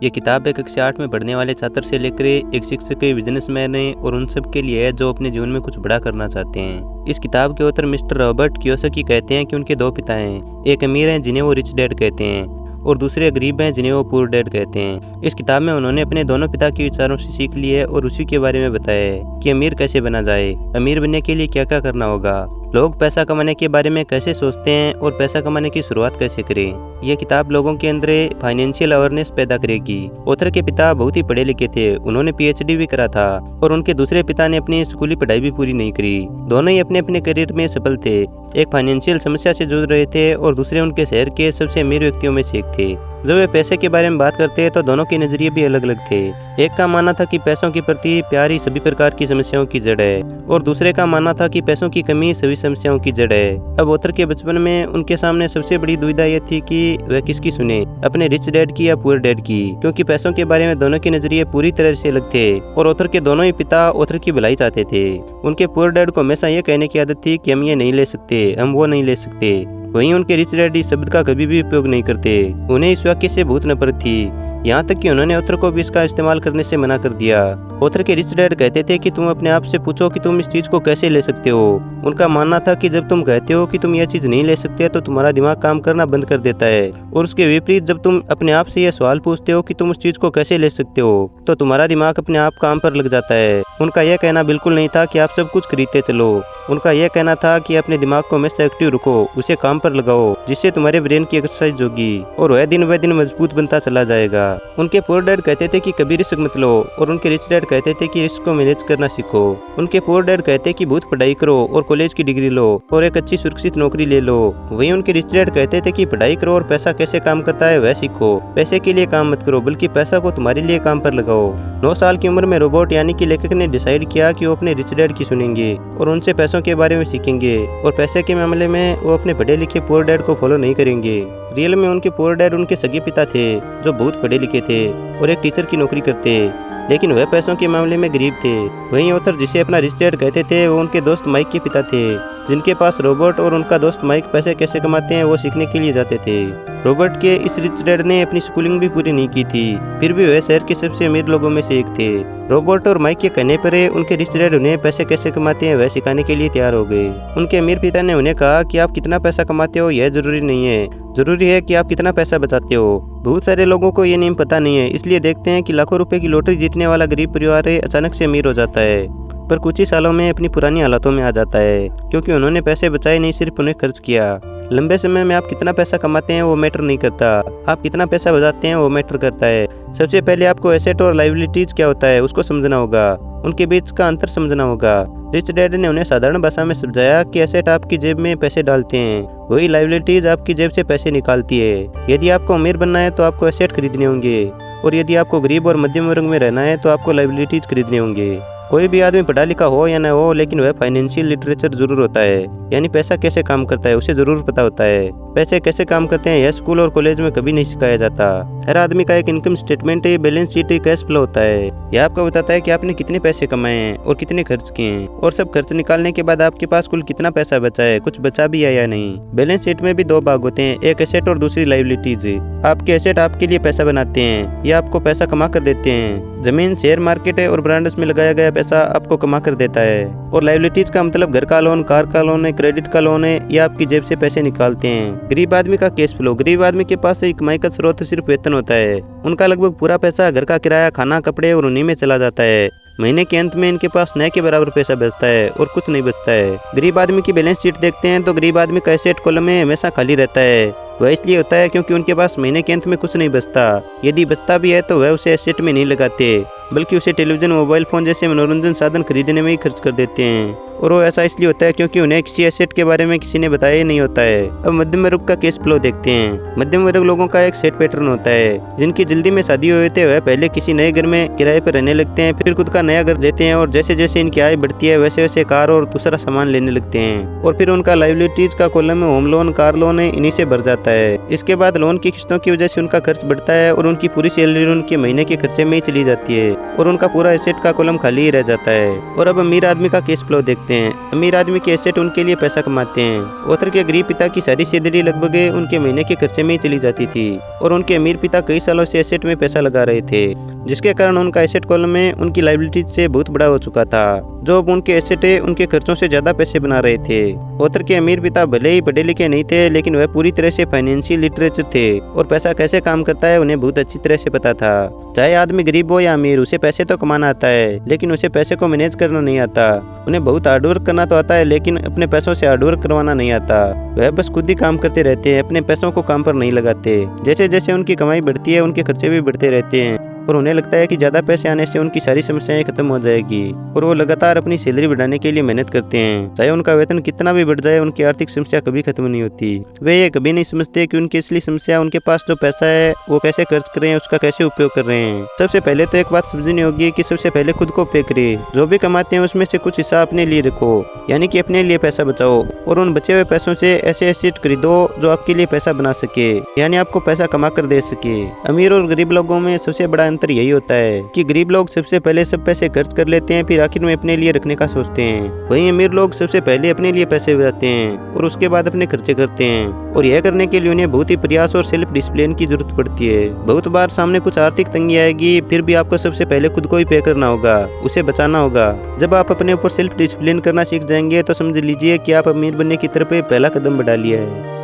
ये किताब एक कक्षा 8 में पढ़ने वाले छात्र से लेकर एक शिक्षक, बिजनेसमैन और उन सब के लिए है जो अपने जीवन में कुछ बड़ा करना चाहते हैं। इस किताब के ऑथर मिस्टर रॉबर्ट कियोसाकी कहते हैं कि उनके दो पिता हैं। एक अमीर हैं जिन्हें वो रिच डैड कहते हैं और दूसरे गरीब हैं जिन्हें वो पुअर डैड कहते हैं। इस किताब में उन्होंने अपने दोनों पिता के विचारों से सीख ली है और उसी के बारे में बताया है कि अमीर कैसे बना जाए, अमीर बनने के लिए क्या क्या करना होगा, लोग पैसा कमाने के बारे में कैसे सोचते हैं और पैसा कमाने की शुरुआत कैसे करें। यह किताब लोगों के अंदर फाइनेंशियल अवेयरनेस पैदा करेगी। ऑथर के पिता बहुत ही पढ़े लिखे थे, उन्होंने पीएचडी भी करा था और उनके दूसरे पिता ने अपनी स्कूली पढ़ाई भी पूरी नहीं करी। दोनों ही अपने अपने करियर में सफल थे। एक फाइनेंशियल समस्या से जूझ रहे थे और दूसरे उनके शहर के सबसे अमीर व्यक्तियों में से एक थे। जब वे पैसे के बारे में बात करते तो दोनों के नजरिए भी अलग अलग थे। एक का मानना था कि पैसों के प्रति प्यार ही सभी प्रकार की समस्याओं की जड़ है और दूसरे का मानना था कि पैसों की कमी सभी समस्याओं की जड़ है। अब ऑथर के बचपन में उनके सामने सबसे बड़ी दुविधा यह थी कि वह किसकी सुने, अपने रिच डैड की या पुअर डैड की, क्योंकि पैसों के बारे में दोनों के नजरिए पूरी तरह से अलग थे और ऑथर के दोनों ही पिता ऑथर की भलाई चाहते थे। उनके पुअर डैड को हमेशा यह कहने की आदत थी कि हम ये नहीं ले सकते, हम वो नहीं ले सकते। वहीं उनके रिच डैड इस शब्द का कभी भी उपयोग नहीं करते। उन्हें इस वाक्य से बहुत नफरत थी, यहाँ तक कि उन्होंने ऑथर को भी इसका इस्तेमाल करने से मना कर दिया। ऑथर के रिच डैड कहते थे कि तुम अपने आप से पूछो कि तुम इस चीज को कैसे ले सकते हो। उनका मानना था कि जब तुम कहते हो कि तुम यह चीज नहीं ले सकते तो तुम्हारा दिमाग काम करना बंद कर देता है, और उसके विपरीत जब तुम अपने आप से यह सवाल पूछते हो कि तुम उस चीज को कैसे ले सकते हो तो तुम्हारा दिमाग अपने आप काम पर लग जाता है। उनका यह कहना बिल्कुल नहीं था कि आप सब कुछ खरीदते चलो। उनका यह कहना था कि अपने दिमाग को हमेशा एक्टिव रखो, उसे काम पर लगाओ, जिससे तुम्हारे ब्रेन की एक्सरसाइज होगी और वह दिन ब दिन मजबूत बनता चला जाएगा। उनके पुअर डैड कहते थे कि कभी रिस्क मत लो और उनके रिच डैड कहते थे कि रिस्क को मैनेज करना सीखो। उनके पुअर डैड कहते कि बहुत पढ़ाई करो और कॉलेज की डिग्री लो और एक अच्छी सुरक्षित नौकरी ले लो। वहीं उनके रिच डैड कहते थे कि पढ़ाई करो और पैसा कैसे काम करता है वह सीखो, पैसे के लिए काम मत करो बल्कि पैसा को तुम्हारे लिए काम पर लगाओ। 9 साल की उम्र में रोबोट यानी कि लेखक ने डिसाइड किया कि वो अपने रिच डैड की सुनेंगे और उनसे पैसों के बारे में सीखेंगे और पैसे के मामले में वो अपने पढ़े लिखे पुअर डैड को फॉलो नहीं करेंगे। रियल में उनके पुअर डैड उनके सगे पिता थे जो बहुत पढ़े लिखे थे और एक टीचर की नौकरी करते, लेकिन वह पैसों के मामले में गरीब थे। वहीं ऑथर जिसे अपना रिच डैड कहते थे वो उनके दोस्त माइक के पिता थे, जिनके पास रॉबर्ट और उनका दोस्त माइक पैसे कैसे कमाते हैं वो सीखने के लिए जाते थे। रॉबर्ट के इस रिच डैड ने अपनी स्कूलिंग भी पूरी नहीं की थी, फिर भी वह शहर के सबसे अमीर लोगों में से एक थे। रॉबर्ट और माइक के कहने पर उनके रिच डैड उन्हें पैसे कैसे कमाते हैं वह सिखाने के लिए तैयार हो गए। उनके अमीर पिता ने उन्हें कहा कि आप कितना पैसा कमाते हो यह जरूरी नहीं है, जरूरी है कि आप कितना पैसा बचाते हो। बहुत सारे लोगों को ये नियम पता नहीं है, इसलिए देखते हैं कि लाखों रुपए की लॉटरी जीतने वाला गरीब परिवार अचानक से अमीर हो जाता है, पर कुछ ही सालों में अपनी पुरानी हालातों में आ जाता है, क्योंकि उन्होंने पैसे बचाए नहीं, सिर्फ उन्हें खर्च किया। लंबे समय में आप कितना पैसा कमाते हैं वो मैटर नहीं करता, आप कितना पैसा बचाते हैं वो मैटर करता है। सबसे पहले आपको एसेट और लायबिलिटीज क्या होता है उसको समझना होगा, उनके बीच का अंतर समझना होगा। रिच डैड ने उन्हें साधारण भाषा में समझाया कि एसेट आपकी जेब में पैसे डालते हैं, वही लायबिलिटीज आपकी जेब से पैसे निकालती है। यदि आपको अमीर बनना है तो आपको एसेट खरीदने होंगे और यदि आपको गरीब और मध्यम वर्ग में रहना है तो आपको लायबिलिटीज खरीदने होंगे। कोई भी आदमी पढ़ा लिखा हो या न हो, लेकिन वह फाइनेंशियल लिटरेचर जरूर होता है, यानी पैसा कैसे काम करता है उसे जरूर पता होता है। पैसे कैसे काम करते हैं यह स्कूल और कॉलेज में कभी नहीं सिखाया जाता। हर आदमी का एक income statement, balance sheet, cash flow होता है। यह आपको बताता है कि आपने कितने पैसे कमाए हैं और कितने खर्च किए हैं, और सब खर्च निकालने के बाद आपके पास कुल कितना पैसा बचा है, कुछ बचा भी है या नहीं। बैलेंस शीट में भी 2 भाग होते हैं, एक एसेट और दूसरी लायबिलिटीज। आपके एसेट आपके लिए पैसा बनाते हैं, ये आपको पैसा कमा कर देते हैं। जमीन, शेयर मार्केट और ब्रांड्स में लगाया गया पैसा आपको कमा कर देता है। और लायबिलिटीज का मतलब घर का लोन, कार का लोन है, क्रेडिट का लोन है, ये आपकी जेब से पैसे निकालते हैं। गरीब आदमी का कैश फ्लो, गरीब आदमी के पास एक कमाई का स्रोत सिर्फ वेतन होता है। उनका लगभग पूरा पैसा घर का किराया, खाना, कपड़े और उन्हीं में चला जाता है। महीने के अंत में इनके पास न के बराबर पैसा बचता है और कुछ नहीं बचता है। गरीब आदमी की बैलेंस शीट देखते हैं तो गरीब आदमी का एसेट कॉलम में हमेशा खाली रहता है। वह इसलिए होता है क्योंकि उनके पास महीने के अंत में कुछ नहीं बचता। यदि बचता भी है तो वह उसे एसेट में नहीं लगाते, बल्कि उसे टेलीविजन, मोबाइल फोन जैसे मनोरंजन साधन खरीदने में ही खर्च कर देते हैं। और वो ऐसा इसलिए होता है क्योंकि उन्हें किसी एसेट के बारे में किसी ने बताया ही नहीं होता है। अब मध्यम वर्ग का कैश फ्लो देखते हैं। मध्यम वर्ग लोगों का एक सेट पैटर्न होता है। जिनकी जल्दी में शादी हुई थी वह पहले किसी नए घर में किराए पर रहने लगते हैं, फिर खुद का नया घर लेते हैं और जैसे जैसे इनकी आय बढ़ती है वैसे वैसे कार और दूसरा सामान लेने लगते हैं, और फिर उनका लायबिलिटीज का कॉलम में होम लोन, कार लोन है, इन्हीं से भर जाता है। इसके बाद लोन की किस्तों की वजह से उनका खर्च बढ़ता है और उनकी पूरी सैलरी उनके महीने के खर्चे में ही चली जाती है और उनका पूरा एसेट का कॉलम खाली ही रह जाता है। और अब अमीर आदमी का कैश फ्लो देखते करते हैं। अमीर आदमी के एसेट उनके लिए पैसा कमाते हैं। ऑथर के गरीब पिता की सारी सैलरी लगभग उनके महीने के खर्चे में ही चली जाती थी और उनके अमीर पिता कई सालों से एसेट में पैसा लगा रहे थे, जिसके कारण उनका एसेट कॉलम में उनकी लायबिलिटी से बहुत बड़ा हो चुका था, जो अब उनके एसेट उनके खर्चों से ज्यादा पैसे बना रहे थे। ऑथर के अमीर पिता भले ही पढ़े लिखे नहीं थे, लेकिन वह पूरी तरह से फाइनेंशियल लिटरेचर थे और पैसा कैसे काम करता है उन्हें बहुत अच्छी तरह से पता था। चाहे आदमी गरीब हो या अमीर, उसे पैसे तो कमाना आता है, लेकिन उसे पैसे को मैनेज करना नहीं आता। उन्हें बहुत हार्डवर्क करना तो आता है, लेकिन अपने पैसों से हार्डवर्क करवाना नहीं आता। वह बस खुद ही काम करते रहते हैं, अपने पैसों को काम पर नहीं लगाते। जैसे जैसे उनकी कमाई बढ़ती है, उनके खर्चे भी बढ़ते रहते हैं और उन्हें लगता है कि ज़्यादा पैसे आने से उनकी सारी समस्याएं खत्म हो जाएगी और वो लगातार अपनी सैलरी बढ़ाने के लिए मेहनत करते हैं। चाहे उनका वेतन कितना भी बढ़ जाए, उनकी आर्थिक समस्या कभी खत्म नहीं होती। वे ये कभी नहीं समझते कि उनकी असली समस्या उनके पास जो पैसा है वो कैसे खर्च कर रहे हैं, उसका कैसे उपयोग कर रहे हैं। सबसे पहले तो एक बात समझनी होगी कि सबसे पहले खुद को पे करिए। जो भी कमाते हैं उसमें से कुछ हिस्सा अपने लिए रखो, यानी कि अपने लिए पैसा बचाओ और उन बचे हुए पैसों से ऐसे एसेट खरीदो जो आपके लिए पैसा बना सके, यानी आपको पैसा कमा कर दे सके। अमीर और गरीब लोगों में सबसे बड़ा अंतर यही होता है कि गरीब लोग सबसे पहले सब पैसे खर्च कर लेते हैं, फिर आखिर में अपने लिए रखने का सोचते हैं। वहीं अमीर लोग सबसे पहले अपने लिए पैसे बचाते हैं और उसके बाद अपने खर्चे करते हैं, और यह करने के लिए उन्हें बहुत ही प्रयास और सेल्फ डिसिप्लिन की जरूरत पड़ती है। बहुत बार सामने कुछ आर्थिक तंगी आएगी, फिर भी आपको सबसे पहले खुद को ही पे करना होगा, उसे बचाना होगा। जब आप अपने ऊपर सेल्फ डिसिप्लिन करना सीख जाएंगे तो समझ लीजिए कि आप अमीर बनने की तरफ पहला कदम बढ़ा लिया है।